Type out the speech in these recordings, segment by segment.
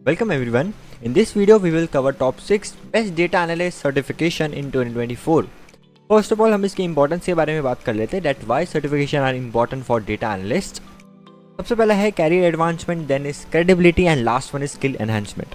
Welcome everyone. In this video we will cover top 6 best data analyst certification in 2024. First of all हम इसके importance के बारे में बात कर लेते हैं that why certification are important for data analysts. सबसे पहला है career advancement, then is credibility and last one is skill enhancement.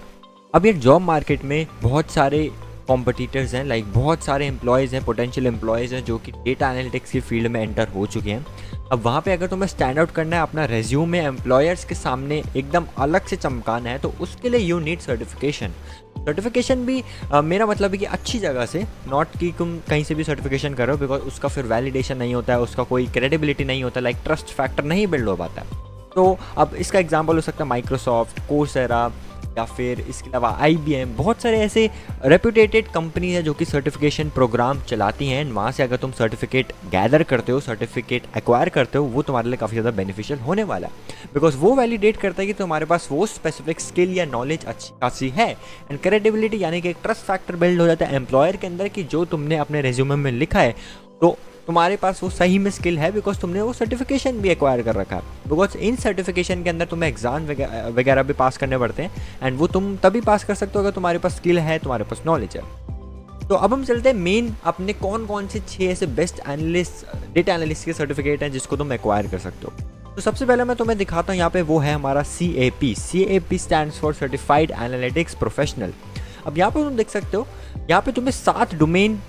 अब ये जॉब मार्केट में बहुत सारे कॉम्पिटिटर्स हैं, लाइक बहुत सारे एम्प्लॉयज़ हैं, पोटेंशियल एम्प्लॉयज़ हैं जो कि डेटा एनालिटिक्स की फील्ड में एंटर हो चुके हैं. अब वहाँ पे अगर तुम्हें स्टैंड आउट करना है, अपना रेज्यूमे एम्प्लॉयर्स के सामने एकदम अलग से चमकाना है, तो उसके लिए यू नीड सर्टिफिकेशन भी मेरा मतलब है कि अच्छी जगह से, नॉट कि तुम कहीं से भी सर्टिफिकेशन करो, बिकॉज उसका फिर वैलिडेशन नहीं होता है, उसका कोई क्रेडिबिलिटी नहीं होता, लाइक ट्रस्ट फैक्टर नहीं बिल्ड हो पाता है. तो अब इसका एग्जांपल हो सकता है माइक्रोसॉफ्ट, कोर्सेरा या फिर इसके अलावा IBM. बहुत सारे ऐसे रेप्यूटेटेड कंपनी है जो कि सर्टिफिकेशन प्रोग्राम चलाती हैं. वहाँ से अगर तुम सर्टिफिकेट गैदर करते हो, सर्टिफिकेट एक्वायर करते हो, वो तुम्हारे लिए काफ़ी ज़्यादा बेनिफिशियल होने वाला है, बिकॉज वो वैलिडेट करता है कि तुम्हारे पास वो स्पेसिफिक स्किल या नॉलेज अच्छी खासी है. एंड क्रेडिबिलिटी यानी कि एक ट्रस्ट फैक्टर बिल्ड हो जाता है एम्प्लॉयर के अंदर कि जो तुमने अपने रेज्यूमे में लिखा है तो तुम्हारे पास वो सही में स्किल है, बिकॉज तुमने वो सर्टिफिकेशन भी एक्वायर कर रखा है. बिकॉज इन सर्टिफिकेशन के अंदर तुम्हें एग्जाम वगैरह भी पास करने पड़ते हैं, एंड वो तुम तभी पास कर सकते हो अगर तुम्हारे पास स्किल है, तुम्हारे पास नॉलेज है. तो अब हम चलते हैं मेन अपने कौन कौन से 6 ऐसे बेस्ट एनालिस्ट, डेटा एनालिस्ट के सर्टिफिकेट हैं जिसको तुम एक्वायर कर सकते हो. तो सबसे पहले मैं तुम्हें दिखाता हूँ, यहाँ पे वो है हमारा CAP stands for certified analytics professional. अब यहाँ पे तुम देख सकते हो, यहाँ पे तुम्हें 7 डोमेन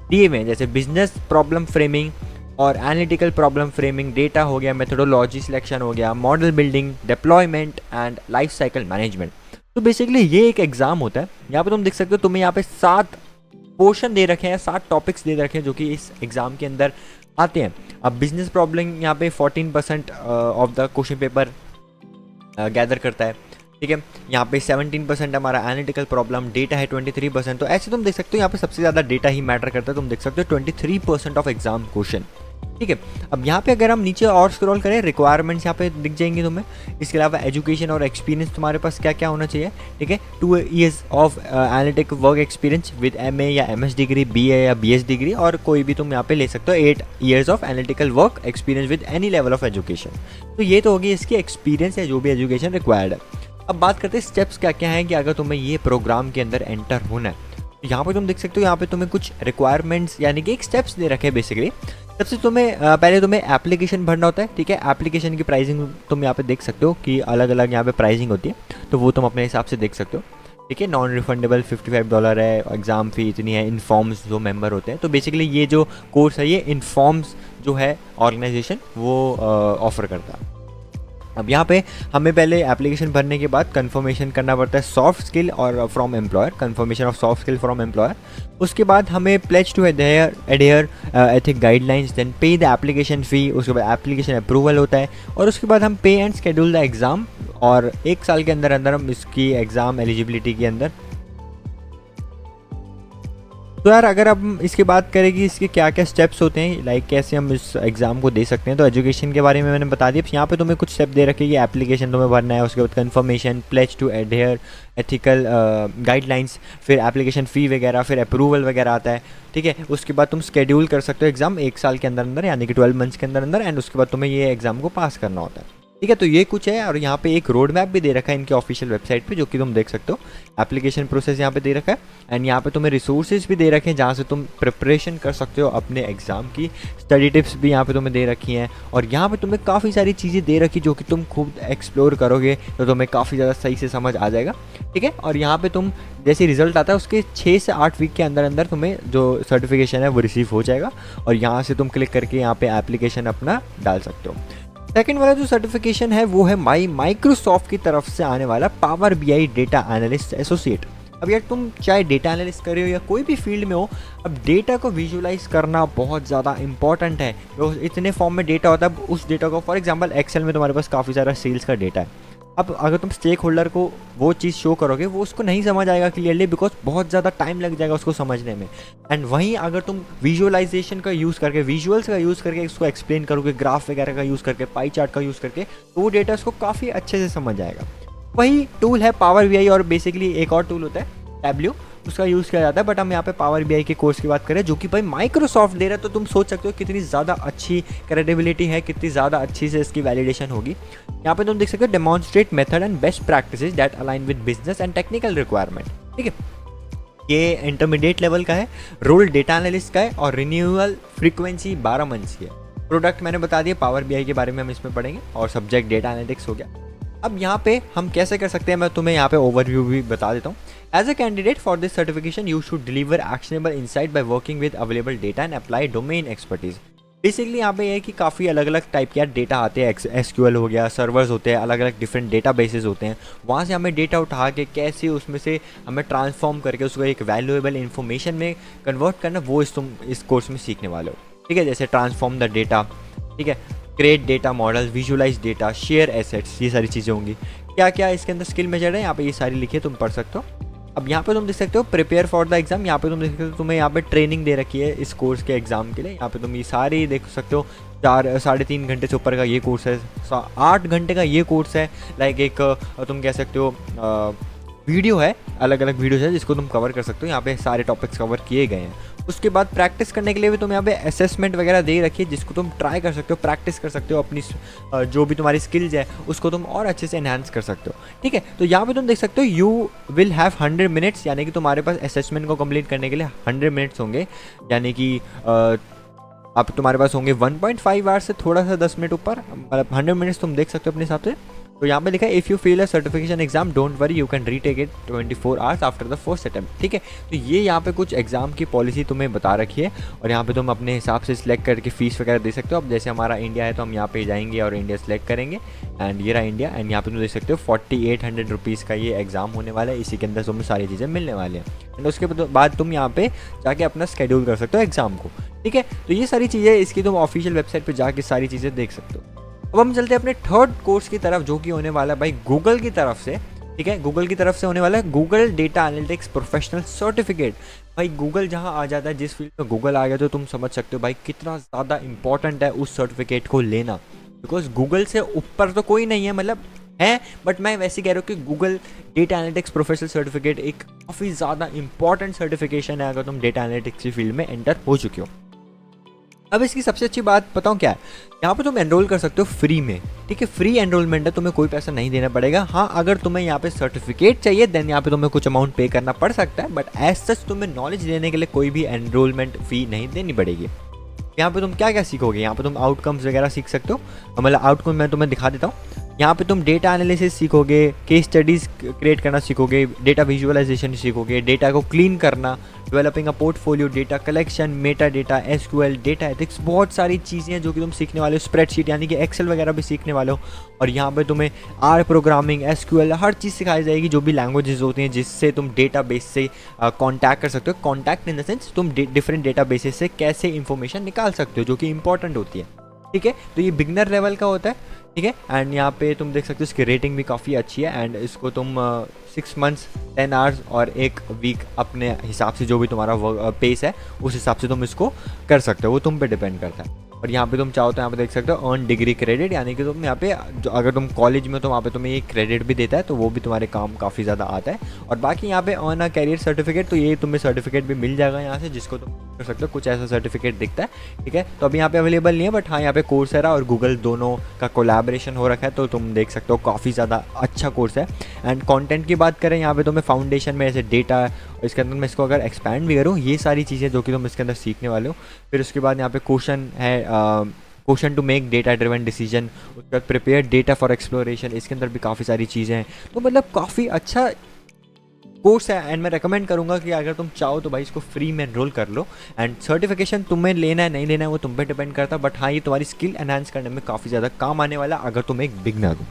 दिए हुए हैं, जैसे बिजनेस प्रॉब्लम फ्रेमिंग और एनालिटिकल प्रॉब्लम फ्रेमिंग, डेटा हो गया, मेथोडोलॉजी सिलेक्शन हो गया, model building, deployment and life cycle management. तो बेसिकली ये एक एग्जाम होता है. यहाँ पे तुम देख सकते हो, तुम्हें यहाँ पे 7 पोर्शन दे रखे हैं, 7 टॉपिक्स दे रखे हैं जो कि इस एग्जाम के अंदर आते हैं. अब बिजनेस प्रॉब्लम यहाँ पे 14% of the question paper gather करता है, ठीक है. यहाँ पे 17% हमारा एनालिटिकल प्रॉब्लम, डेटा है 23%. तो ऐसे तुम देख सकते हो यहाँ पे सबसे ज़्यादा डेटा ही मैटर करता है. तुम देख सकते हो 23% ऑफ एग्जाम क्वेश्चन, ठीक है. अब यहाँ पे अगर हम नीचे और स्क्रॉल करें, रिक्वायरमेंट्स यहाँ पे दिख जाएंगी तुम्हें. इसके अलावा एजुकेशन और एक्सपीरियंस तुम्हारे पास क्या क्या होना चाहिए, ठीक है. 2 years of analytic work experience with MA या MS डिग्री, BA या BS डिग्री, और कोई भी तुम यहाँ पे ले सकते हो 8 years of analytical work experience with any level of education. तो ये तो होगी इसकी एक्सपीरियंस या जो भी एजुकेशन रिक्वायर्ड है. अब बात करते हैं स्टेप्स क्या क्या हैं कि अगर तुम्हें ये प्रोग्राम के अंदर एंटर होना है. तो यहाँ पे तुम देख सकते हो, यहाँ पे तुम्हें कुछ रिक्वायरमेंट्स यानी कि एक स्टेप्स दे रखे हैं बेसिकली. सबसे तुम्हें पहले तुम्हें एप्लीकेशन भरना होता है, ठीक है. एप्लीकेशन की प्राइसिंग तुम यहाँ पे देख सकते हो कि अलग अलग यहाँ पे प्राइसिंग होती है, तो वो तुम अपने हिसाब से देख सकते हो, ठीक है. नॉन रिफंडेबल $55 है, एग्ज़ाम फ़ी इतनी है, इन्फॉर्म्स जो मेंबर होते हैं. तो बेसिकली ये जो कोर्स है ये इन्फॉर्म्स जो है ऑर्गेनाइजेशन वो ऑफ़र करता है. अब यहाँ पे हमें पहले एप्लीकेशन भरने के बाद कंफर्मेशन करना पड़ता है सॉफ्ट स्किल और from employer, confirmation of soft skill from employer. उसके बाद हमें pledge to adhere ethic guidelines, then pay the application fee. उसके बाद एप्लीकेशन अप्रूवल होता है, और उसके बाद हम पे एंड शेड्यूल द एग्ज़ाम, और 1 साल के अंदर अंदर हम इसकी एग्ज़ाम एलिजिबिलिटी के अंदर. तो यार अगर अब इसकी बात करें कि इसके क्या क्या स्टेप्स होते हैं, लाइक कैसे हम इस एग्ज़ाम को दे सकते हैं, तो एजुकेशन के बारे में मैंने बता दिया. यहाँ पे तुम्हें कुछ स्टेप दे रखे कि एप्लीकेशन तुम्हें भरना है, उसके बाद confirmation, pledge to adhere ethical guidelines, फिर एप्लीकेशन फ़ी वगैरह, फिर अप्रूवल वगैरह आता है, ठीक है. उसके बाद तुम स्केड्यूल कर सकते हो एग्ज़ाम 1 साल के अंदर अंदर, यानी कि 12 मंथ्स के अंदर अंदर, एंड उसके बाद तुम्हें ये एग्ज़ाम को पास करना होता है, ठीक है. तो ये कुछ है, और यहाँ पे एक रोड मैप भी दे रखा है इनके ऑफिशियल वेबसाइट पे, जो कि तुम देख सकते हो. एप्लीकेशन प्रोसेस यहाँ पे दे रखा है, एंड यहाँ पे तुम्हें रिसोर्सेज भी दे रखे हैं जहाँ से तुम प्रिपरेशन कर सकते हो अपने एग्ज़ाम की. स्टडी टिप्स भी यहाँ पे तुम्हें दे रखी हैं, और यहाँ पे तुम्हें काफ़ी सारी चीज़ें दे रखी जो कि तुम खुद एक्सप्लोर करोगे तो तुम्हें काफ़ी ज़्यादा सही से समझ आ जाएगा, ठीक है. और यहाँ पे तुम जैसे रिजल्ट आता है उसके 6 से 8 वीक के अंदर अंदर तुम्हें जो सर्टिफिकेशन है वो रिसीव हो जाएगा, और यहाँ से तुम क्लिक करके यहाँ पे एप्लीकेशन अपना डाल सकते हो. सेकेंड वाला जो सर्टिफिकेशन है वो है माइक्रोसॉफ्ट की तरफ से आने वाला power BI data analyst associate. अब यार तुम चाहे डेटा एनालिस्ट कर रहे हो या कोई भी फील्ड में हो, अब डेटा को विजुलाइज करना बहुत ज़्यादा इंपॉर्टेंट है. तो इतने फॉर्म में डेटा होता है, उस डेटा को फॉर एग्जांपल एक्सेल में तुम्हारे पास काफ़ी सारा सेल्स का डेटा है. अब अगर तुम स्टेक होल्डर को वो चीज़ शो करोगे, वो उसको नहीं समझ आएगा क्लियरली, बिकॉज बहुत ज़्यादा टाइम लग जाएगा उसको समझने में. एंड वहीं अगर तुम विजुअलाइजेशन का यूज़ करके, विजुअल्स का यूज़ करके उसको एक्सप्लेन करोगे, ग्राफ वगैरह का यूज़ करके, पाई चार्ट का यूज़ करके, तो वो डेटा उसको काफ़ी अच्छे से समझ आएगा. वही टूल है पावर BI, और बेसिकली एक और टूल होता है टैब्ल्यू, उसका यूज़ किया जाता है। बट हम यहाँ पे पावर बीआई के कोर्स की बात करें जो कि भाई माइक्रोसॉफ्ट दे रहा है, तो तुम सोच सकते हो कितनी ज़्यादा अच्छी क्रेडिबिलिटी है, कितनी ज़्यादा अच्छी से इसकी वैलिडेशन होगी। यहाँ पे तुम देख सकते हो demonstrate method and best practices that align with business and technical requirement. ठीक है, ये इंटरमीडिएट लेवल का है, रोल डेटा एनालिस्ट का है और रिन्यूअल फ्रीक्वेंसी 12 मंथ्स की है। प्रोडक्ट मैंने बता दिया, पावर बीआई के बारे में हम इसमें पढ़ेंगे और सब्जेक्ट डेटा एनालिटिक्स हो गया। अब यहाँ पे हम कैसे कर सकते हैं, मैं तुम्हें यहाँ पे ओवरव्यू भी बता देता हूँ। As a candidate for this certification you should deliver actionable insight by working with available data and apply domain expertise. Basically यहाँ पे ये है कि काफ़ी अलग अलग टाइप के डेटा आते हैं, एसक्यूएल हो गया, सर्वर्स होते हैं, अलग अलग डिफरेंट डेटा बेसिस होते हैं, वहाँ से हमें डेटा उठा के कैसे उसमें से हमें ट्रांसफॉर्म करके उसको एक वैल्यूएबल इन्फॉर्मेशन में कन्वर्ट करना, वो तुम इस कोर्स में सीखने वाले हो। ठीक है, जैसे ट्रांसफॉर्म द डेटा, ठीक है, create data model, visualize data, share assets, ये सारी चीज़ें होंगी। क्या क्या इसके अंदर स्किल मेजर है, यहाँ पे ये सारी लिखी है, तुम पढ़ सकते हो। अब यहाँ पे तुम देख सकते हो प्रिपेयर फॉर द एग्जाम, यहाँ पे तुम देख सकते हो तुम्हें यहाँ पे ट्रेनिंग दे रखी है इस कोर्स के एग्जाम के लिए। यहाँ पे तुम ये सारी देख सकते हो, 3.5 घंटे से ऊपर का ये कोर्स है, 8 घंटे का ये कोर्स है। लाइक एक तुम कह सकते हो वीडियो है, अलग अलग वीडियोज है जिसको तुम कवर कर सकते हो। यहाँ पे सारे टॉपिक्स कवर किए गए हैं। उसके बाद प्रैक्टिस करने के लिए भी तुम यहाँ पे असेसमेंट वगैरह दे रखी है जिसको तुम ट्राई कर सकते हो, प्रैक्टिस कर सकते हो, अपनी जो भी तुम्हारी स्किल्स है उसको तुम और अच्छे से एनहांस कर सकते हो। ठीक है, तो यहाँ पे तुम देख सकते हो यू विल हैव 100 मिनट्स, यानी कि तुम्हारे पास असेसमेंट को कंप्लीट करने के लिए 100 मिनट्स होंगे, यानी कि अब तुम्हारे पास होंगे 1.5 आवर्स से थोड़ा सा 10 मिनट ऊपर, मतलब 100 मिनट्स तुम देख सकते हो अपने हिसाब से। तो यहाँ पे लिखा है if you feel a certification exam don't worry you can retake it 24 hours after the first attempt. ठीक है, तो ये यहाँ पे कुछ एग्जाम की पॉलिसी तुम्हें बता रखी है और यहाँ पे तुम अपने हिसाब से सिलेक्ट करके फीस वगैरह दे सकते हो। अब जैसे हमारा इंडिया है तो हम यहाँ पे जाएंगे और इंडिया सेलेक्ट करेंगे, एंड ये रहा इंडिया। एंड यहाँ पे तुम देख सकते हो 4800 रुपीज़ का ये एग्जाम होने वाला है, इसी के अंदर तुम्हें सारी चीज़ें मिलने वाली हैं। एंड उसके बाद तुम यहाँ पे जाके अपना स्केड्यूल कर सकते हो एग्जाम को। ठीक है, तो ये सारी चीज़ें इसकी तुम ऑफिशियल वेबसाइट पर जाके सारी चीज़ें देख सकते हो। अब हम चलते हैं अपने थर्ड कोर्स की तरफ जो कि होने वाला है भाई गूगल की तरफ से। ठीक है, गूगल की तरफ से होने वाला है Google data analytics professional certificate. भाई गूगल जहां आ जाता है, जिस फील्ड में गूगल आ गया तो तुम समझ सकते हो भाई कितना ज़्यादा इंपॉर्टेंट है उस सर्टिफिकेट को लेना, बिकॉज गूगल से ऊपर तो कोई नहीं है, मतलब है, बट मैं वैसे कह रहा हूँ कि Google data analytics professional certificate एक काफ़ी ज़्यादा इंपॉर्टेंट सर्टिफिकेशन है अगर तुम डेटा एनालिटिक्स की फील्ड में एंटर हो चुके हो। अब इसकी सबसे अच्छी बात बताऊँ क्या है, यहाँ पे तुम एनरोल कर सकते हो फ्री में। ठीक है, फ्री एनरोलमेंट है, तुम्हें कोई पैसा नहीं देना पड़ेगा। हाँ, अगर तुम्हें यहाँ पे सर्टिफिकेट चाहिए देन यहाँ पे तुम्हें कुछ अमाउंट पे करना पड़ सकता है, बट एज सच तुम्हें नॉलेज देने के लिए कोई भी एनरोलमेंट फ़ी नहीं देनी पड़ेगी। यहाँ पे तुम क्या क्या सीखोगे, यहाँ पे तुम आउटकम्स वगैरह सीख सकते हो, मतलब आउटकम मैं तुम्हें दिखा देता हूँ। यहाँ पे तुम डेटा एनालिसिस सीखोगे, केस स्टडीज़ क्रिएट करना सीखोगे, डेटा विजुअलाइजेशन सीखोगे, डेटा को क्लीन करना, developing a portfolio, data collection, Meta data, SQL, data ethics, बहुत सारी चीज़ें हैं जो कि तुम सीखने वाले हो। स्प्रेडशीट यानी कि एक्सेल वगैरह भी सीखने वाले हो। और यहाँ पे तुम्हें आर प्रोग्रामिंग, एसक्यूएल, हर चीज़ सिखाई जाएगी जो भी लैंग्वेजेस होती हैं जिससे तुम डेटा बेस से कॉन्टैक्ट कर सकते हो। कॉन्टैक्ट इन द सेंस तुम डिफरेंट डेटा बेसिस से कैसे इंफॉर्मेशन निकाल सकते हो जो कि इंपॉर्टेंट होती है। ठीक है, तो ये बिगनर लेवल का होता है। ठीक है, एंड यहाँ पे तुम देख सकते हो इसकी रेटिंग भी काफ़ी अच्छी है, एंड इसको तुम 6 मंथ्स 10 आवर्स और 1 वीक अपने हिसाब से जो भी तुम्हारा पेस है उस हिसाब से तुम इसको कर सकते हो, वो तुम पे डिपेंड करता है। और यहाँ पे तुम चाहो तो यहाँ पे देख सकते हो अर्न डिग्री क्रेडिट, यानी कि तुम यहाँ पे अगर तुम कॉलेज में तो वहाँ पे तुम्हें ये क्रेडिट भी देता है, तो वो भी तुम्हारे काम काफ़ी ज़्यादा आता है। और बाकी यहाँ पे अर्न अ कैरियर सर्टिफिकेट, तो ये तुम्हें सर्टिफिकेट भी मिल जाएगा यहाँ से जिसको तुम कर सकते हो, कुछ ऐसा सर्टिफिकेट दिखता है। ठीक है, तो अभी यहाँ पे अवेलेबल नहीं है, बट हाँ यहाँ पे कोर्सेरा और गूगल दोनों का कोलैबोरेशन हो रखा है, तो तुम देख सकते हो काफ़ी ज़्यादा अच्छा कोर्स है। एंड कंटेंट की बात करें, यहाँ पे तुम्हें फाउंडेशन में ऐसे डेटा, इसके अंदर मैं इसको अगर एक्सपैंड भी करूँ, ये सारी चीज़ें जो कि तुम इसके अंदर सीखने वाले हो। फिर उसके बाद यहाँ पे क्वेश्चन है, question to make data driven decision, उसके बाद प्रिपेयर डेटा फॉर एक्सप्लोरेशन, इसके अंदर भी काफ़ी सारी चीज़ें हैं। तो मतलब काफ़ी अच्छा कोर्स है, एंड मैं रेकमेंड करूँगा कि अगर तुम चाहो तो भाई इसको फ्री में एनरोल कर लो। एंड सर्टिफिकेशन तुम्हें लेना है नहीं लेना है वो तुम पे डिपेंड करता है, बट हाँ ये तुम्हारी स्किल एनहांस करने में काफ़ी ज़्यादा काम आने वाला अगर तुम एक बिगनर हो।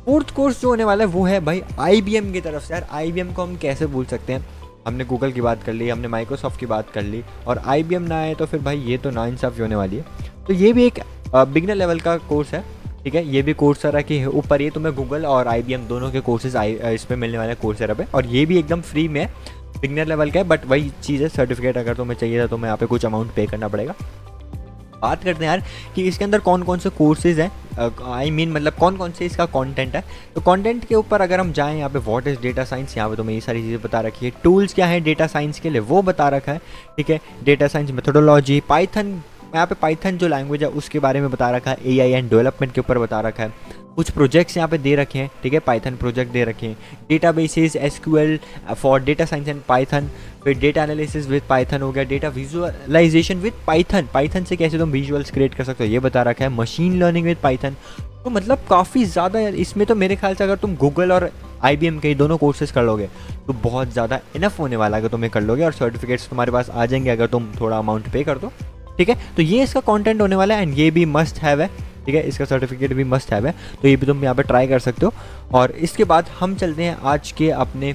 फोर्थ कोर्स जो होने वाला है वो है भाई IBM की तरफ से। यार IBM को हम कैसे भूल सकते हैं, हमने गूगल की बात कर ली, हमने माइक्रोसॉफ्ट की बात कर ली, और IBM ना आए तो फिर भाई ये तो नाइंसाफ़ी होने वाली है। तो ये भी एक बिगनर लेवल का कोर्स है। ठीक है, ये भी कोर्सेरा के ऊपर ये तुम्हें गूगल और IBM दोनों के कोर्सेज इसमें मिलने वाले हैं कोर्सेरा पे, और ये भी एकदम फ्री में बिगनर लेवल का है। बट वही चीज़ है, सर्टिफिकेट अगर तुम्हें चाहिए था तो मैं यहाँ पे कुछ अमाउंट पे करना पड़ेगा। बात करते हैं यार कि इसके अंदर कौन कौन से कोर्सेज हैं, मतलब कौन कौन से इसका कंटेंट है। तो कंटेंट के ऊपर अगर हम जाएं, यहाँ पे व्हाट इज़ डेटा साइंस, यहाँ पे तुम्हें ये सारी चीज़ें बता रखी है। टूल्स क्या है डेटा साइंस के लिए वो बता रखा है, ठीक है। डेटा साइंस मेथोडोलॉजी, पाइथन, यहाँ पे पाइथन जो लैंग्वेज है उसके बारे में बता रखा है। एआई एंड डेवलपमेंट के ऊपर बता रखा है। कुछ प्रोजेक्ट्स यहाँ पे दे रखे हैं, ठीक है, पाइथन प्रोजेक्ट दे रखे हैं। Databases, SQL for data science and Python, फिर डेटा एनालिसिस विद पाइथन हो गया, data visualization with Python, Python से कैसे तुम विजुअल्स क्रिएट कर सकते हो ये बता रखा है। मशीन लर्निंग विद पाइथन, तो मतलब काफ़ी ज़्यादा इसमें तो मेरे ख्याल से अगर तुम गूगल और IBM के दोनों कोर्सेज कर लोगे तो बहुत ज़्यादा इनफ होने वाला है अगर तुम्हें कर लोगे, और सर्टिफिकेट्स तुम्हारे पास आ जाएंगे अगर तुम थोड़ा अमाउंट पे कर दो, ठीक है। तो ये इसका कंटेंट होने वाला है एंड ये भी मस्ट हैव है, ठीक है, इसका सर्टिफिकेट भी मस्ट हैव है, तो ये भी तुम यहाँ पे ट्राई कर सकते हो। और इसके बाद हम चलते हैं आज के अपने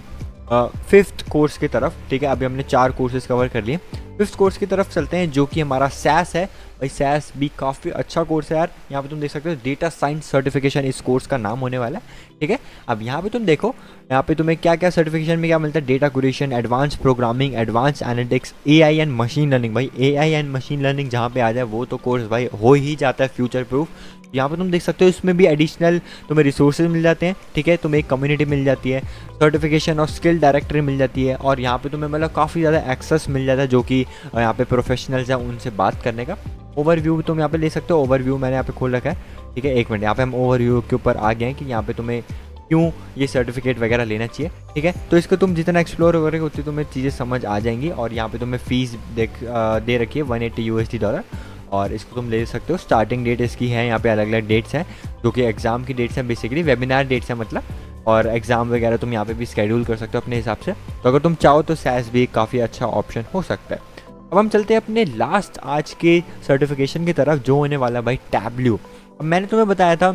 5th कोर्स की तरफ, ठीक है। अभी हमने 4 कोर्सेज कवर कर लिए, 5th कोर्स की तरफ चलते हैं जो कि हमारा SAS है। भाई SAS भी काफ़ी अच्छा कोर्स है यार, यहाँ पे तुम देख सकते हो डेटा साइंस सर्टिफिकेशन इस कोर्स का नाम होने वाला है, ठीक है। अब यहाँ पे तुम देखो, यहाँ पे तुम्हें क्या क्या सर्टिफिकेशन में क्या मिलता है, data curation, advance programming, advance analytics, AI and machine learning. भाई AI एंड मशीन लर्निंग जहाँ पे आ जाए वो तो कोर्स भाई हो ही जाता है फ्यूचर प्रूफ। यहाँ पे तुम देख सकते हो इसमें भी एडिशनल तुम्हें रिसोर्सेज मिल जाते हैं, ठीक है, तुम्हें एक कम्युनिटी मिल जाती है, सर्टिफिकेशन और स्किल डायरेक्टरी मिल जाती है, और यहाँ पे तुम्हें मतलब काफ़ी ज़्यादा एक्सेस मिल जाता है जो कि यहाँ पे प्रोफेशनल्स हैं उनसे बात करने का। ओवरव्यू तुम यहाँ पे ले सकते हो, ओवरव्यू मैंने यहाँ पे खोल रखा है, ठीक है। 1 मिनट, यहाँ पे हम ओवरव्यू के ऊपर आ गए हैं कि यहाँ पे तुम्हें क्यों ये सर्टिफिकेट वगैरह लेना चाहिए, ठीक है। तो इसको तुम जितना एक्सप्लोर करोगे उतनी तुम्हें चीज़ें समझ आ जाएंगी। और यहाँ पे तुम्हें फ़ीस दे रखी है $180, और इसको तुम ले सकते हो। स्टार्टिंग डेट इसकी है, यहाँ पे अलग अलग डेट्स हैं जो कि एग्ज़ाम की डेट्स हैं, बेसिकली वेबिनार डेट्स हैं मतलब, और एग्ज़ाम वगैरह तुम यहाँ पे भी स्केड्यूल कर सकते हो अपने हिसाब से। तो अगर तुम चाहो तो SAS भी काफ़ी अच्छा ऑप्शन हो सकता है। अब हम चलते हैं अपने लास्ट आज के सर्टिफिकेशन की तरफ जो होने वाला भाई टैबल्यू। अब मैंने तुम्हें बताया था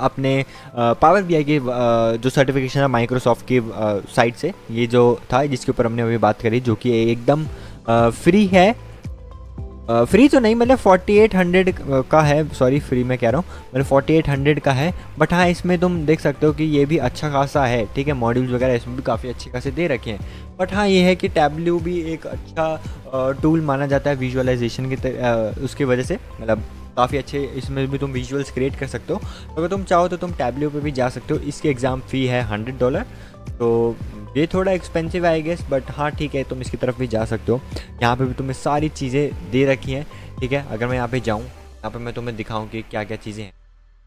अपने पावर BI की जो सर्टिफिकेशन है माइक्रोसॉफ्ट की साइट से, ये जो था जिसके ऊपर हमने अभी बात करी, जो कि एकदम फ्री है। फ्री तो नहीं, मतलब 4800 का है, सॉरी फ्री मैं कह रहा हूँ, मतलब 4800 का है। बट हाँ, इसमें तुम देख सकते हो कि ये भी अच्छा खासा है, ठीक है। मॉड्यूल्स वगैरह इसमें भी काफ़ी अच्छे खासे दे रखे हैं। बट हाँ, ये है कि टैबल्यू भी एक अच्छा टूल माना जाता है विजुअलाइजेशन की उसकी वजह से, मतलब काफ़ी अच्छे इसमें भी तुम विजुअल्स क्रिएट कर सकते हो। तो अगर तुम चाहो तो तुम टैबल्यू पे भी जा सकते हो। इसकी एग्ज़ाम फ़ी है $100, तो ये थोड़ा एक्सपेंसिव आई गेस, बट हाँ ठीक है, तुम इसकी तरफ भी जा सकते हो। यहाँ पे भी तुम्हें सारी चीज़ें दे रखी हैं, ठीक है। अगर मैं यहाँ पे जाऊँ, यहाँ पे मैं तुम्हें दिखाऊँ कि क्या क्या चीज़ें हैं।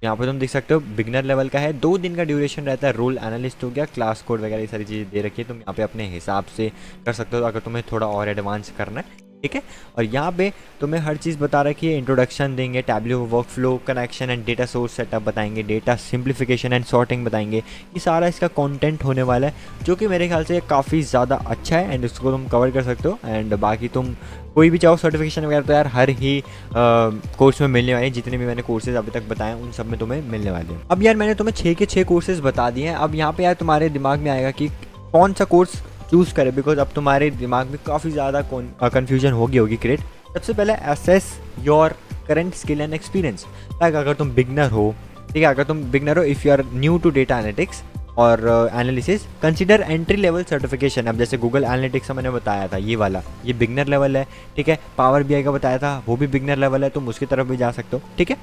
यहाँ पे तुम देख सकते हो बिगनर लेवल का है, 2 दिन का ड्यूरेशन रहता है, रोल एनालिस्ट हो गया, क्लास कोड वगैरह ये सारी चीज़ें दे रखी है। तुम यहाँ पे अपने हिसाब से कर सकते हो अगर तुम्हें थोड़ा और एडवांस करना है, ठीक है। और यहाँ पे तुम्हें हर चीज़ बता रखी है, इंट्रोडक्शन देंगे, tableau workflow, connection and data source setup बताएंगे, डेटा सिंप्लीफिकेशन एंड सॉर्टिंग बताएंगे। ये सारा इसका कंटेंट होने वाला है जो कि मेरे ख्याल से काफ़ी ज़्यादा अच्छा है एंड इसको तुम कवर कर सकते हो। एंड बाकी तुम कोई भी चाहो सर्टिफिकेशन वगैरह तो यार हर ही कोर्स में मिलने वाले हैं, जितने भी मैंने कोर्सेज अभी तक बताए उन सब में तुम्हें मिलने वाले हैं। अब यार मैंने तुम्हें 6 के 6 कोर्सेज बता दिए हैं। अब यहाँ पे यार तुम्हारे दिमाग में आएगा कि कौन सा कोर्स चूज़ करें, बिकॉज अब तुम्हारे दिमाग में काफ़ी ज़्यादा कन्फ्यूजन होगी क्रिएट। सबसे पहले assess your current skill and experience. Like अगर तुम बिगनर हो, ठीक है, अगर तुम बिगनर हो, if you are new to data analytics और analysis, consider entry level certification. अब जैसे गूगल एनालिटिक्स का मैंने बताया था, ये वाला ये बिगनर लेवल है, ठीक है। पावर BI का बताया था, वो भी बिगनर लेवल है, तुम उसकी तरफ भी जा सकते हो, ठीक है।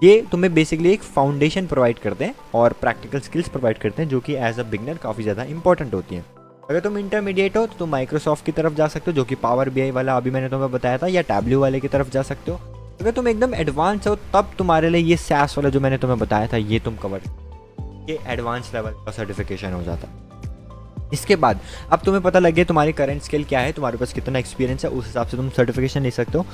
ये तुम्हें बेसिकली एक फाउंडेशन प्रोवाइड करते हैं और प्रैक्टिकल स्किल्स प्रोवाइड करते हैं जो कि एज अ बिगनर काफ़ी ज़्यादा इंपॉर्टेंट होती हैं। अगर तुम इंटरमीडिएट हो तो तुम माइक्रोसॉफ्ट की तरफ जा सकते हो जो कि पावर BI वाला अभी मैंने तुम्हें बताया था, या टैबल्यू वाले की तरफ जा सकते हो। अगर तुम एकदम एडवांस हो तब तुम्हारे लिए ये SAS वाला जो मैंने तुम्हें बताया था ये तुम कवर, ये एडवांस लेवल का सर्टिफिकेशन हो जाता है। इसके बाद अब तुम्हें पता लग गया तुम्हारी करंट स्किल क्या है, तुम्हारे पास कितना एक्सपीरियंस है, उस हिसाब से तुम सर्टिफिकेशन ले सकते हो।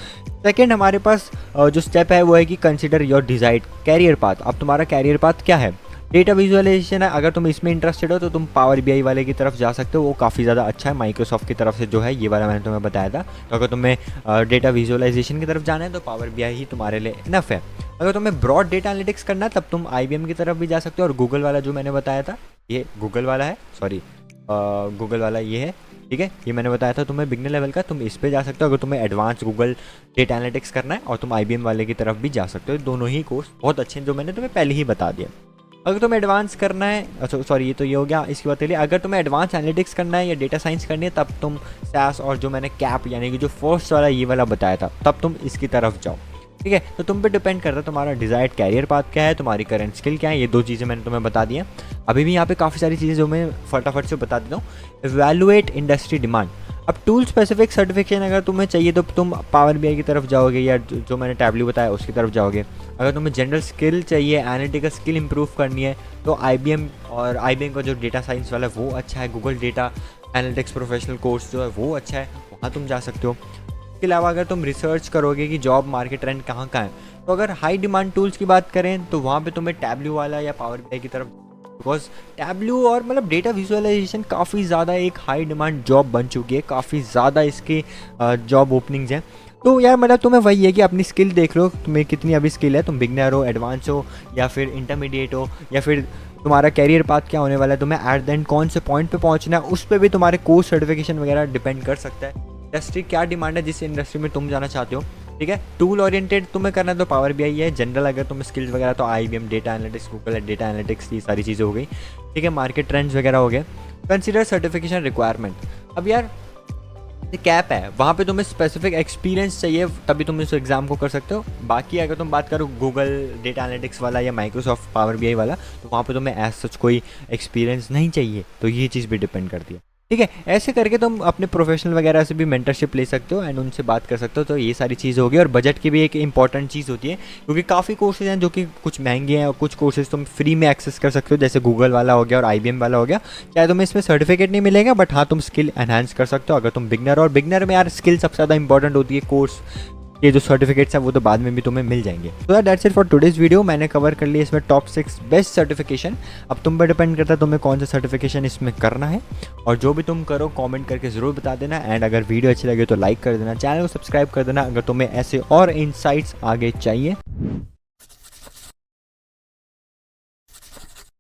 सेकंड हमारे पास जो स्टेप है वो है कि consider your desired career path. अब तुम्हारा कैरियर पाथ क्या है, डेटा विजुअलाइजेशन है। अगर तुम इसमें इंटरेस्टेड हो तो तुम पावर BI वाले की तरफ जा सकते हो, वो काफ़ी ज़्यादा अच्छा है माइक्रोसॉफ्ट की तरफ से जो है, ये वाला मैंने तुम्हें बताया था। तो अगर तुम्हें डेटा विजुअलाइजेशन की तरफ जाना है तो पावर BI ही तुम्हारे लिए इनफ है। अगर तुम्हें ब्रॉड डेटा एनालिटिक्स करना है तब तुम IBM की तरफ भी जा सकते हो, और गूगल वाला जो मैंने बताया था ये गूगल वाला है, सॉरी गूगल वाला ये है, ठीक है। ये मैंने बताया था तुम्हें बिगनर लेवल का, तुम इस पे जा सकते हो। अगर तुम्हें एडवांस गूगल डेटा एनालिटिक्स करना है और तुम IBM वाले की तरफ भी जा सकते हो। दोनों ही कोर्स बहुत अच्छे हैं जो मैंने तुम्हें पहले ही बता दिया। अगर तुम्हें एडवांस करना है, सॉरी ये तो ये हो गया, इसकी बात चलिए। अगर तुम्हें एडवांस एनालिटिक्स करना है या डेटा साइंस करनी है तब तुम SAS और जो मैंने कैप यानी कि जो फर्स्ट वाला ये वाला बताया था तब तुम इसकी तरफ जाओ, ठीक है। तो तुम पे डिपेंड करता है तुम्हारा डिज़ायर्ड कैरियर पाथ क्या है, तुम्हारी करंट स्किल क्या है। ये 2 चीज़ें मैंने तुम्हें बता दी हैं। अभी भी यहाँ पे काफ़ी सारी चीज़ें जो मैं फटाफट से बता देता हूँ। Evaluate industry demand. अब टूल स्पेसिफिक सर्टिफिकेशन अगर तुम्हें चाहिए तो तुम पावर BI की तरफ जाओगे या जो मैंने टैबलू बताया उसकी तरफ जाओगे। अगर तुम्हें जनरल स्किल चाहिए, एनालिटिकल स्किल इंप्रूव करनी है तो IBM और IBM का जो डेटा साइंस वाला है वो अच्छा है। Google data analytics professional course जो है वो अच्छा है, वहाँ तुम जा सकते हो। इसके अलावा अगर तुम रिसर्च करोगे कि जॉब मार्केट ट्रेंड कहाँ है, तो अगर हाई डिमांड टूल्स की बात करें तो वहाँ पे तुम्हें टैबलू वाला या पावर BI की तरफ, बिकॉज टैबलू और मतलब डेटा विजुअलाइजेशन काफ़ी ज़्यादा एक हाई डिमांड जॉब बन चुकी है, काफ़ी ज़्यादा इसकी जॉब ओपनिंग्स हैं। तो यार मतलब तुम्हें वही है कि अपनी स्किल देख लो, तुम्हें कितनी अभी स्किल है, तुम बिगनर हो, एडवांस हो या फिर इंटरमीडिएट हो, या फिर तुम्हारा कैरियर पाथ क्या होने वाला है, तुम्हें एट द एंड कौन से पॉइंट पे पहुंचना है, उस पर भी तुम्हारे कोर्स सर्टिफिकेशन वगैरह डिपेंड कर सकता है। इंडस्ट्री क्या डिमांड है, जिस इंडस्ट्री में तुम जाना चाहते हो, ठीक है। टूल ओरिएंटेड तुम्हें करना है तो पावर BI है। जनरल अगर तुम्हें स्किल्स वगैरह तो IBM data analytics, Google data analytics, ये सारी चीज़ें हो गई, ठीक है। मार्केट ट्रेंड्स वगैरह हो गए। Consider certification requirement. अब यार कैप है, वहाँ पे तुम्हें स्पेसिफिक एक्सपीरियंस चाहिए तभी तुम इस एग्ज़ाम को कर सकते हो। बाकी अगर तुम बात करो गूगल डेटा एनालिटिक्स वाला या माइक्रोसॉफ्ट पावर BI वाला, तो वहाँ पे तुम्हें एज सच कोई एक्सपीरियंस नहीं चाहिए, तो ये चीज़ भी डिपेंड करती है, ठीक है। ऐसे करके तुम अपने प्रोफेशनल वगैरह से भी मेंटरशिप ले सकते हो एंड उनसे बात कर सकते हो। तो ये सारी चीज़ होगी। और बजट की भी एक इंपॉर्टेंट चीज़ होती है, क्योंकि काफ़ी कोर्सेज हैं जो कि कुछ महंगे हैं और कुछ कोर्सेज तुम फ्री में एक्सेस कर सकते हो, जैसे गूगल वाला हो गया और IBM वाला हो गया। चाहे तुम्हें इसमें सर्टिफिकेट नहीं मिलेगा, बट हाँ तुम स्किल एनहांस कर सकते हो अगर तुम बिगनर। और बिगनर में यार स्किल सबसे ज़्यादा इंपॉर्टेंट होती है, कोर्स ये जो सर्टिफिकेट्स हैं वो तो बाद में भी तुम्हें मिल जाएंगे। तो that's it for today's video. मैंने कवर कर लिया इसमें टॉप 6 बेस्ट सर्टिफिकेशन। अब तुम पर डिपेंड करता है तुम्हें कौन सा सर्टिफिकेशन इसमें करना है, और जो भी तुम करो कमेंट करके ज़रूर बता देना। एंड अगर वीडियो अच्छी लगे तो लाइक कर देना, चैनल को सब्सक्राइब कर देना अगर तुम्हें ऐसे और इनसाइट्स आगे चाहिए।